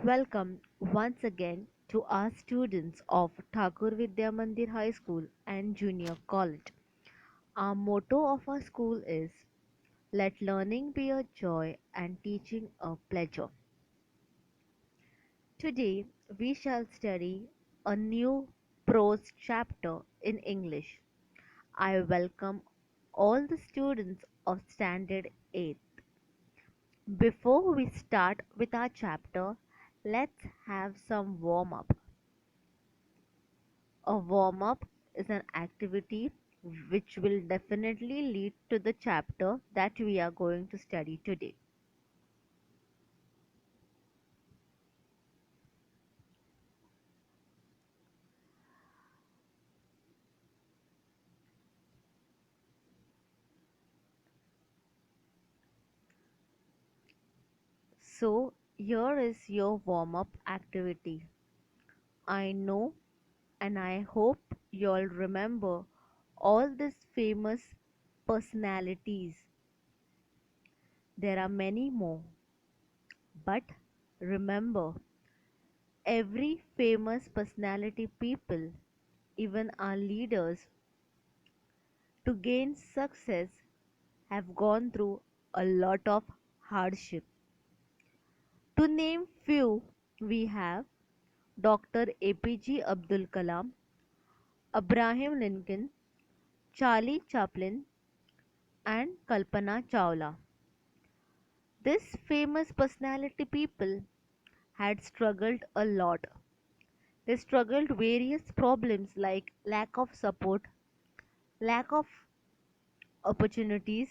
Welcome once again to our students of Thakur Vidya Mandir High School and Junior College. Our motto of our school is Let learning be a joy and teaching a pleasure. Today we shall study a new prose chapter in English. I welcome all the students of Standard 8. Before we start with our chapter, let's have some warm up. A warm up is an activity which will definitely lead to the chapter that we are going to study today. So, here is your warm up activity. I know and I hope you'll remember all these famous personalities. There are many more, but remember, every famous personality people, even our leaders, to gain success have gone through a lot of hardship. To name few, we have Dr. APJ Abdul Kalam, Abraham Lincoln, Charlie Chaplin, and Kalpana Chawla. These famous personality people had struggled a lot. They struggled various problems like lack of support, lack of opportunities,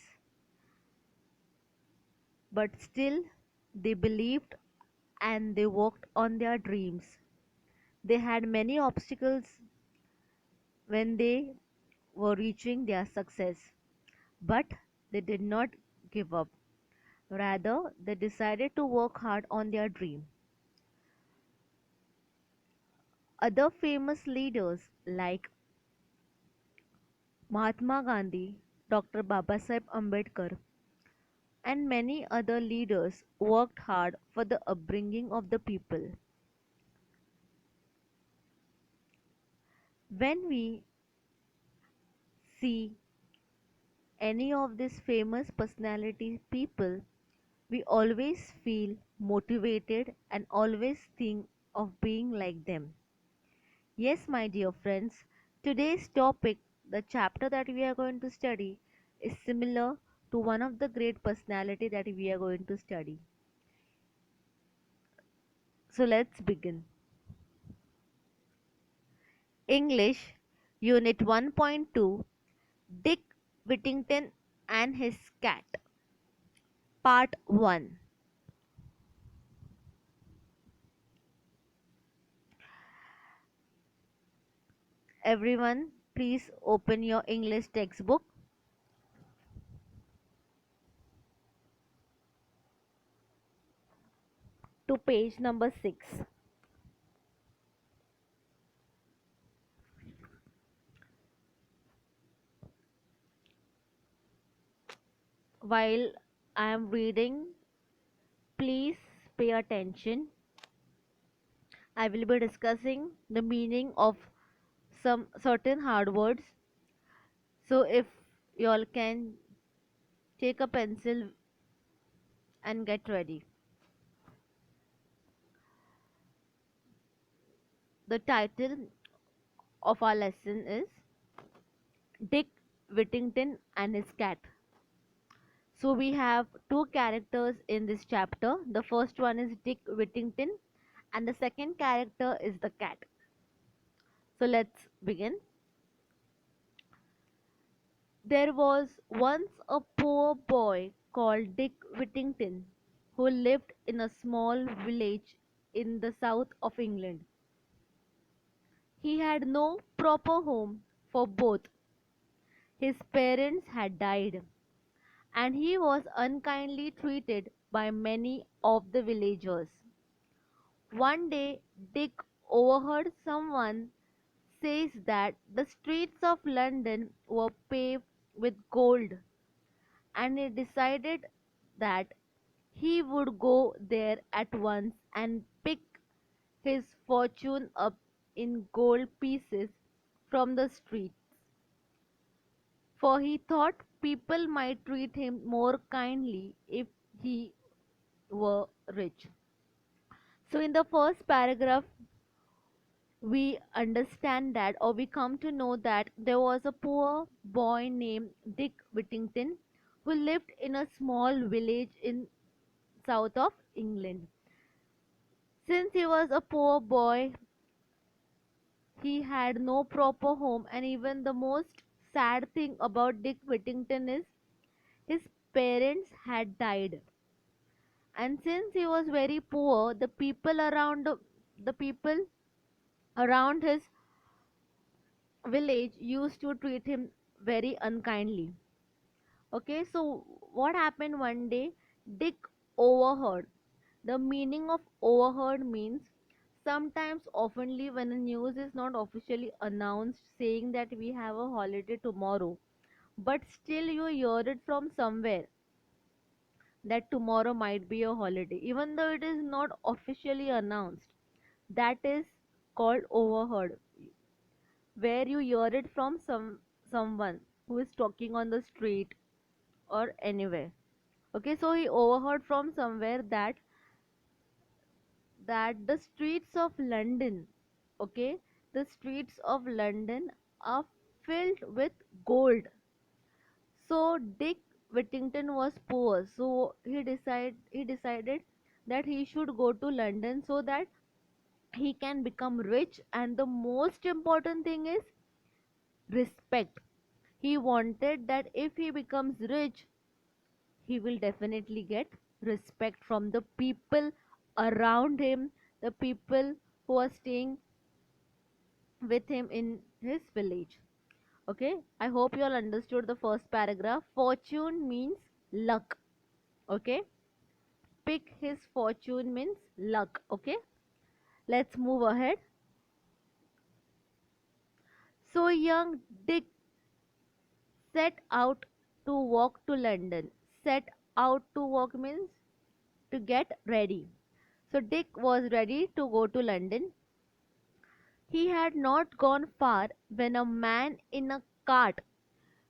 but still they believed and they worked on their dreams. They had many obstacles when they were reaching their success, but they did not give up. Rather, they decided to work hard on their dream. Other famous leaders like Mahatma Gandhi, Dr. Babasaheb Ambedkar, and many other leaders worked hard for the upbringing of the people. When we see any of these famous personality people, we always feel motivated and always think of being like them. Yes, my dear friends, today's topic, the chapter that we are going to study, is similar to one of the great personality that we are going to study. So let's begin. English, Unit 1.2, Dick Whittington and his cat, Part 1. Everyone, please open your English textbook to page number 6. While I am reading, please pay attention. I will be discussing the meaning of some certain hard words. So if you all can take a pencil and get ready. The title of our lesson is Dick Whittington and his cat. So we have two characters in this chapter. The first one is Dick Whittington and the second character is the cat. So let's begin. There was once a poor boy called Dick Whittington who lived in a small village in the south of England. He had no proper home for both. His parents had died, and he was unkindly treated by many of the villagers. One day, Dick overheard someone says that the streets of London were paved with gold, and he decided that he would go there at once and pick his fortune up in gold pieces from the streets, for he thought people might treat him more kindly if he were rich. So, in the first paragraph, we understand that, or we come to know that there was a poor boy named Dick Whittington who lived in a small village in south of England. Since he was a poor boy, he had no proper home, and even the most sad thing about Dick Whittington is his parents had died. And since he was very poor, the people around his village used to treat him very unkindly. Okay, so what happened one day? Dick overheard. The meaning of overheard means sometimes, oftenly, when a news is not officially announced saying that we have a holiday tomorrow, but still you hear it from somewhere that tomorrow might be a holiday, even though it is not officially announced. That is called overheard, where you hear it from someone who is talking on the street or anywhere. Okay, so he overheard from somewhere that the streets of London, okay, the streets of London are filled with gold. So Dick Whittington was poor, so he decided that he should go to London so that he can become rich, and the most important thing is respect. He wanted that if he becomes rich, he will definitely get respect from the people around him, the people who are staying with him in his village. Okay, I hope you all understood the first paragraph. Fortune means luck. Okay, pick his fortune means luck. Okay, let's move ahead. So young Dick set out to walk to London. Set out to walk means to get ready. So Dick was ready to go to London. He had not gone far when a man in a cart.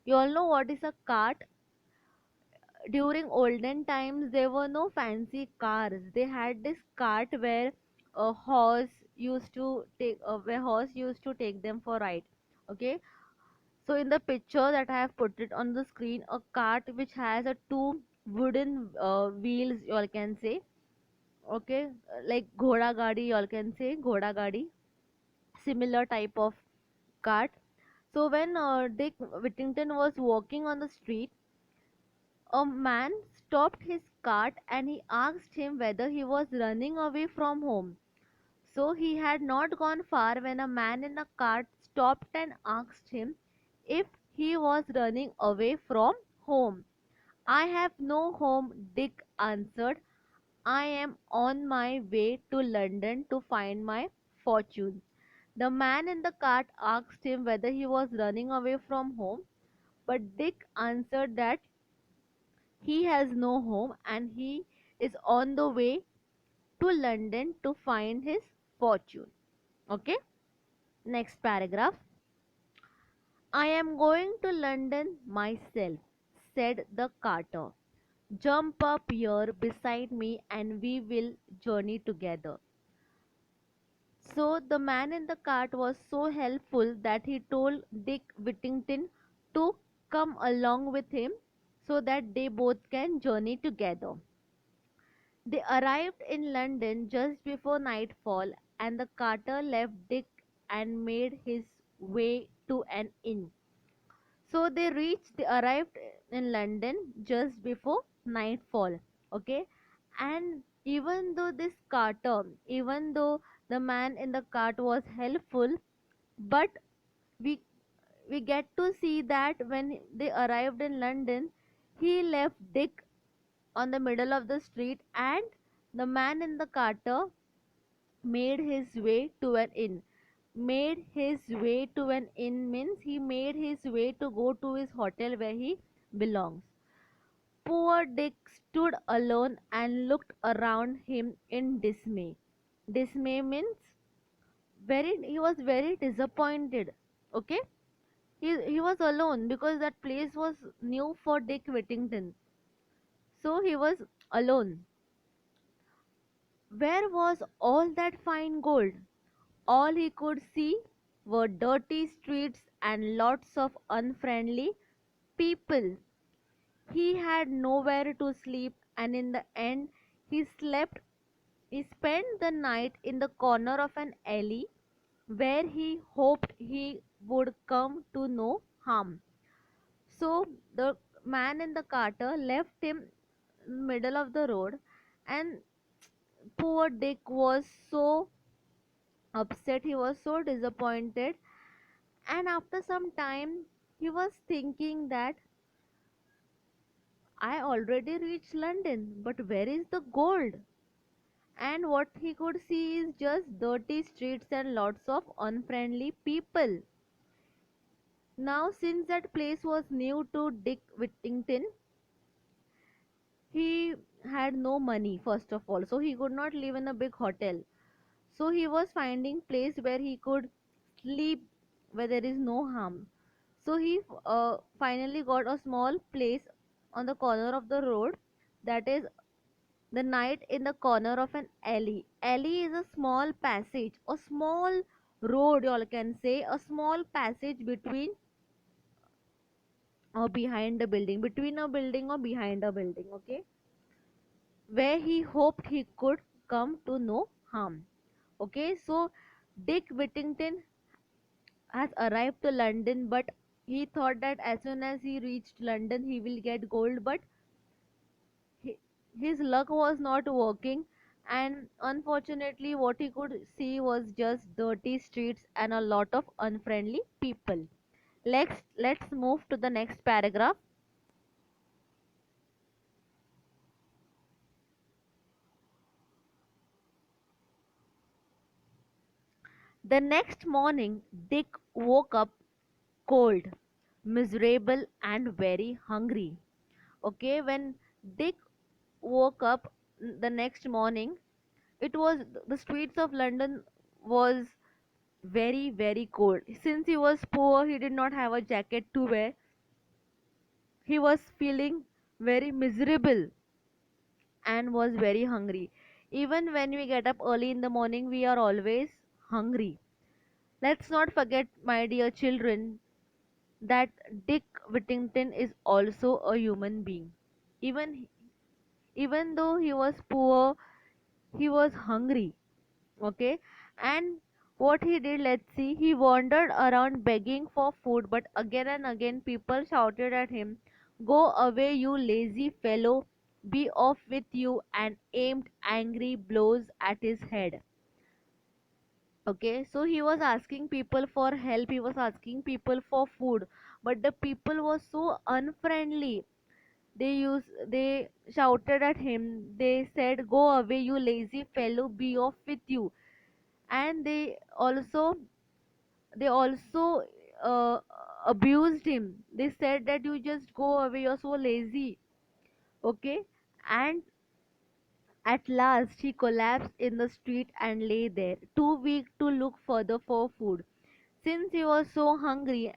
You all know what is a cart? During olden times, there were no fancy cars. They had this cart where a horse used to take them for ride. Okay. So in the picture that I have put it on the screen, a cart which has a two wooden wheels, you all can say. Okay, like ghoda gadi, you all can say ghoda gadi, similar type of cart. So when Dick Whittington was walking on the street, a man stopped his cart and he asked him whether he was running away from home. So he had not gone far when a man in a cart stopped and asked him if he was running away from home. I have no home, Dick answered. I am on my way to London to find my fortune. The man in the cart asked him whether he was running away from home, but Dick answered that he has no home and he is on the way to London to find his fortune. Okay, next paragraph. I am going to London myself, said the carter. Jump up here beside me and we will journey together. So the man in the cart was so helpful that he told Dick Whittington to come along with him so that they both can journey together. They arrived in London just before nightfall, and the carter left Dick and made his way to an inn. So they arrived in London just before nightfall. Okay, and even though the man in the cart was helpful, but we we get to see that when they arrived in London, he left Dick on the middle of the street, and the man in the carter made his way to an inn. Made his way to an inn means he made his way to go to his hotel where he belongs. Poor Dick stood alone and looked around him in dismay. Dismay means he was very disappointed. Okay? He was alone because that place was new for Dick Whittington. So he was alone. Where was all that fine gold? All he could see were dirty streets and lots of unfriendly people. He had nowhere to sleep, and in the end, he slept. He spent the night in the corner of an alley where he hoped he would come to no harm. So the man in the carter left him in the middle of the road, and poor Dick was so upset, he was so disappointed. And after some time, he was thinking that I already reached London, but where is the gold? And what he could see is just dirty streets and lots of unfriendly people. Now, since that place was new to Dick Whittington, he had no money first of all, so he could not live in a big hotel. So he was finding place where he could sleep, where there is no harm. So he finally got a small place on the corner of the road, that is the night in the corner of an alley. Alley is a small passage, a small road, you all can say, a small passage between or behind a building, between a building or behind a building, okay, where he hoped he could come to no harm. Okay, so Dick Whittington has arrived to London, but he thought that as soon as he reached London, he will get gold, but he, his luck was not working, and unfortunately, what he could see was just dirty streets and a lot of unfriendly people. Let's move to the next paragraph. The next morning, Dick woke up cold, miserable, and very hungry. Okay, when Dick woke up the next morning, it was the streets of London was very cold. Since he was poor, he did not have a jacket to wear. He was feeling very miserable and was very hungry. Even when we get up early in the morning, we are always hungry. Let's not forget, my dear children, that Dick Whittington is also a human being. Even even though he was poor, he was hungry. Okay, and what he did, let's see, he wandered around begging for food, but again and again people shouted at him, "Go away, you lazy fellow, be off with you," and aimed angry blows at his head. Okay, so he was asking people for help, he was asking people for food, but the people were so unfriendly. They shouted at him, they said, "Go away, you lazy fellow, be off with you." And they also abused him. They said that, "You just go away, you're so lazy." Okay, and at last he collapsed in the street and lay there, too weak to look further for food. Since he was so hungry,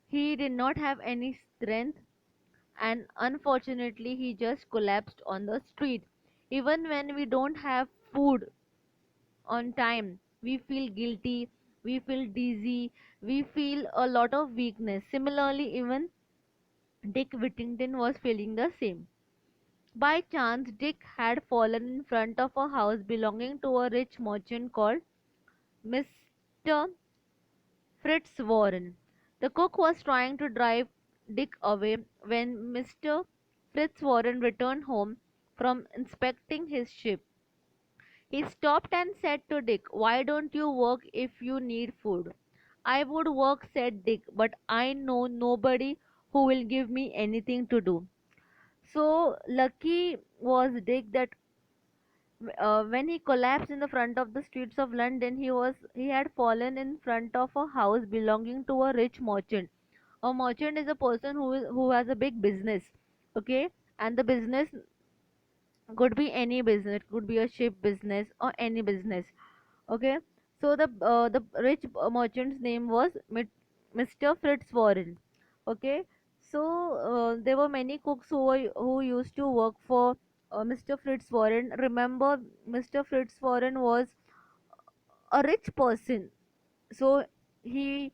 he did not have any strength, and unfortunately he just collapsed on the street. Even when we don't have food on time, we feel guilty, we feel dizzy, we feel a lot of weakness. Similarly, even Dick Whittington was feeling the same. By chance, Dick had fallen in front of a house belonging to a rich merchant called Mr. Fritz Warren. The cook was trying to drive Dick away when Mr. Fritz Warren returned home from inspecting his ship. He stopped and said to Dick, "Why don't you work if you need food?" "I would work," said Dick, "but I know nobody who will give me anything to do." So lucky was Dick that when he collapsed in the front of the streets of London, he had fallen in front of a house belonging to a rich merchant. A merchant is a person who has a big business. Okay, and the business could be any business, it could be a ship business or any business. Okay, so the rich merchant's name was Mr. Fritz Warren. Okay, so there were many cooks who used to work for Mr. Fritz Warren. Remember, Mr. Fritz Warren was a rich person, so he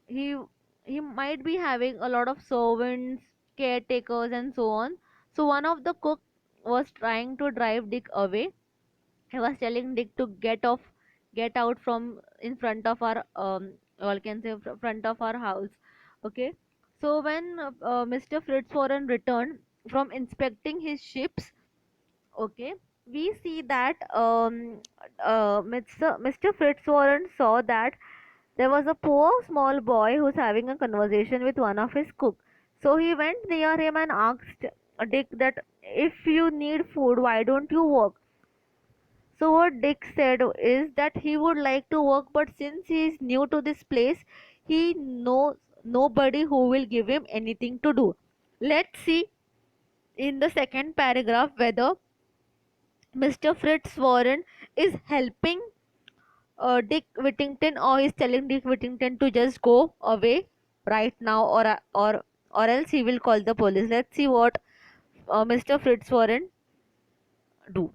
he he might be having a lot of servants, caretakers, and so on. So one of the cook was trying to drive Dick away. He was telling Dick to get out from in front of our or can say front of our house. Okay, so when Mr. Fritz Warren returned from inspecting his ships, okay, we see that Mr. Fritz Warren saw that there was a poor small boy who's having a conversation with one of his cook. So he went near him and asked Dick that if you need food, why don't you work? So what Dick said is that he would like to work, but since he is new to this place, he knows nobody who will give him anything to do. Let's see in the second paragraph whether Mr. Fritz Warren is helping Dick Whittington or is telling Dick Whittington to just go away right now, or else he will call the police. Let's see what Mr. Fritz Warren do.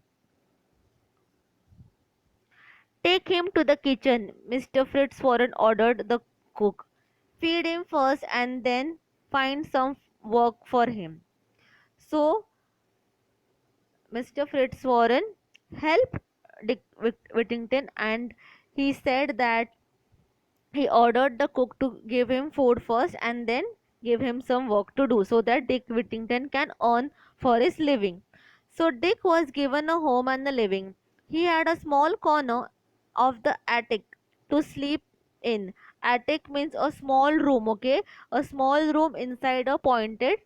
Take him to the kitchen, Mr. Fritz Warren ordered the cook. Feed him first and then find some work for him. So Mr. Fritz Warren helped Dick Whittington, and he said that he ordered the cook to give him food first and then give him some work to do so that Dick Whittington can earn for his living. So Dick was given a home and a living. He had a small corner of the attic to sleep in. Attic means a small room, okay? A small room inside a pointed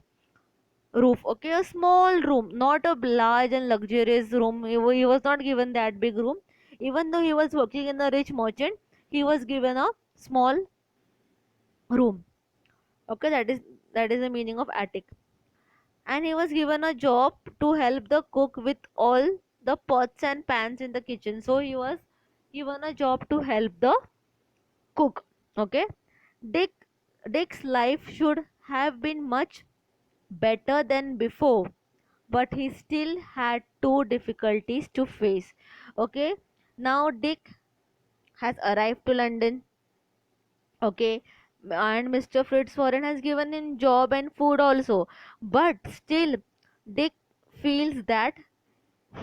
roof, okay? A small room, not a large and luxurious room. He was not given that big room. Even though he was working in a rich merchant, he was given a small room. Okay, that is the meaning of attic. And he was given a job to help the cook with all the pots and pans in the kitchen. So he was given a job to help the cook. Okay, dick Dick's life should have been much better than before, but he still had two difficulties to face. Okay, now Dick has arrived to London. Okay, and Mr. Fritz Warren has given him job and food also, but still Dick feels that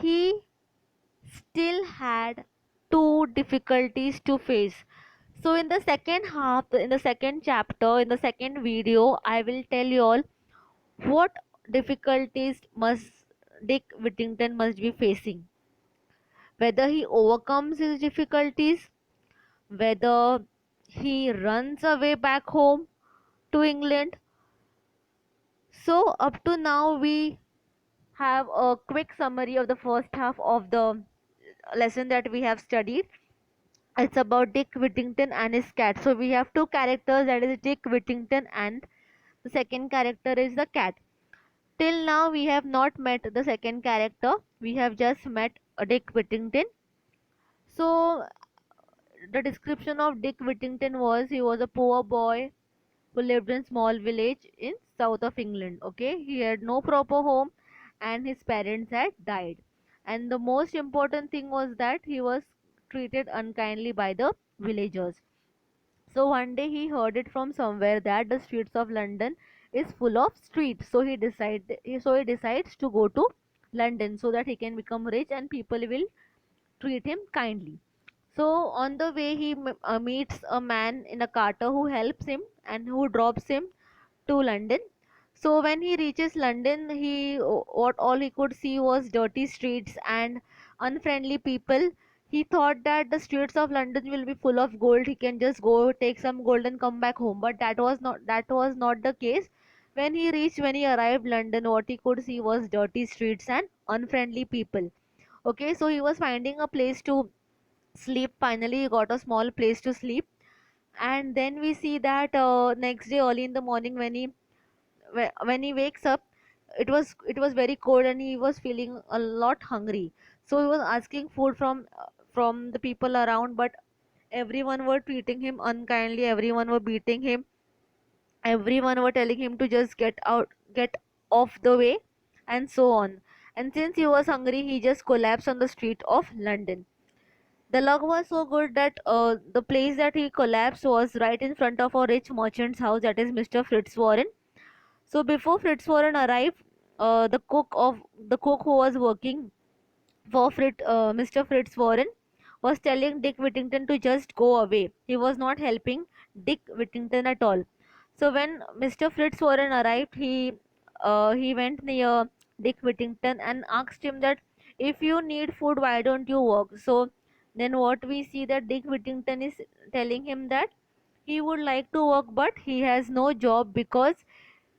he still had two difficulties to face. So in the second half, in the second chapter, in the second video, I will tell you all what difficulties must Dick Whittington must be facing, whether he overcomes his difficulties, whether he runs away back home to England. So up to now we have a quick summary of the first half of the lesson that we have studied. It's about Dick Whittington and his cat. So we have two characters, that is Dick Whittington and the second character is the cat. Till now we have not met the second character. We have just met Dick Whittington. So the description of Dick Whittington was he was a poor boy who lived in small village in south of England. Okay, he had no proper home and his parents had died. And the most important thing was that he was treated unkindly by the villagers. So one day he heard it from somewhere that the streets of London is full of streets. So he decides to go to London so that he can become rich and people will treat him kindly. So on the way he meets a man in a carter who helps him and who drops him to London. So when he reaches London, what all he could see was dirty streets and unfriendly people. He thought that the streets of London will be full of gold. He can just go take some gold and come back home. But that was not the case. When he arrived London, what he could see was dirty streets and unfriendly people. Okay, so he was finding a place to sleep. Finally, he got a small place to sleep. And then we see that next day early in the morning when he wakes up, it was very cold and he was feeling a lot hungry. So he was asking food from the people around, but everyone were treating him unkindly, everyone were beating him, everyone were telling him to just get off the way, and so on. And since he was hungry, he just collapsed on the street of London. The luck was so good that the place that he collapsed was right in front of a rich merchant's house, that is Mr. Fitzwarren. So before Fitzwarren arrived, the cook who was working for Mr. Fitzwarren was telling Dick Whittington to just go away. He was not helping Dick Whittington at all. So when Mr. Fitzwarren arrived, he went near Dick Whittington and asked him that if you need food, why don't you work? So then what we see that Dick Whittington is telling him that he would like to work, but he has no job because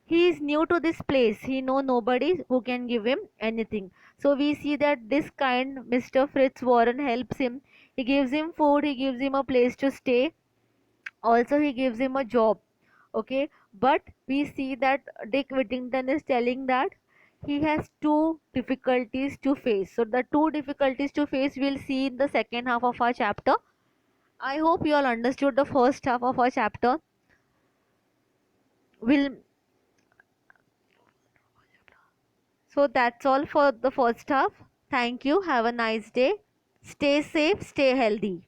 he is new to this place, he know nobody who can give him anything. So we see that this kind Mr. Fitzwarren helps him. He gives him food, he gives him a place to stay, also he gives him a job. Okay, but we see that Dick Whittington is telling that he has two difficulties to face. So the two difficulties to face we'll see in the second half of our chapter. I hope you all understood the first half of our chapter. Will So that's all for the first half. Thank you. Have a nice day. Stay safe, stay healthy.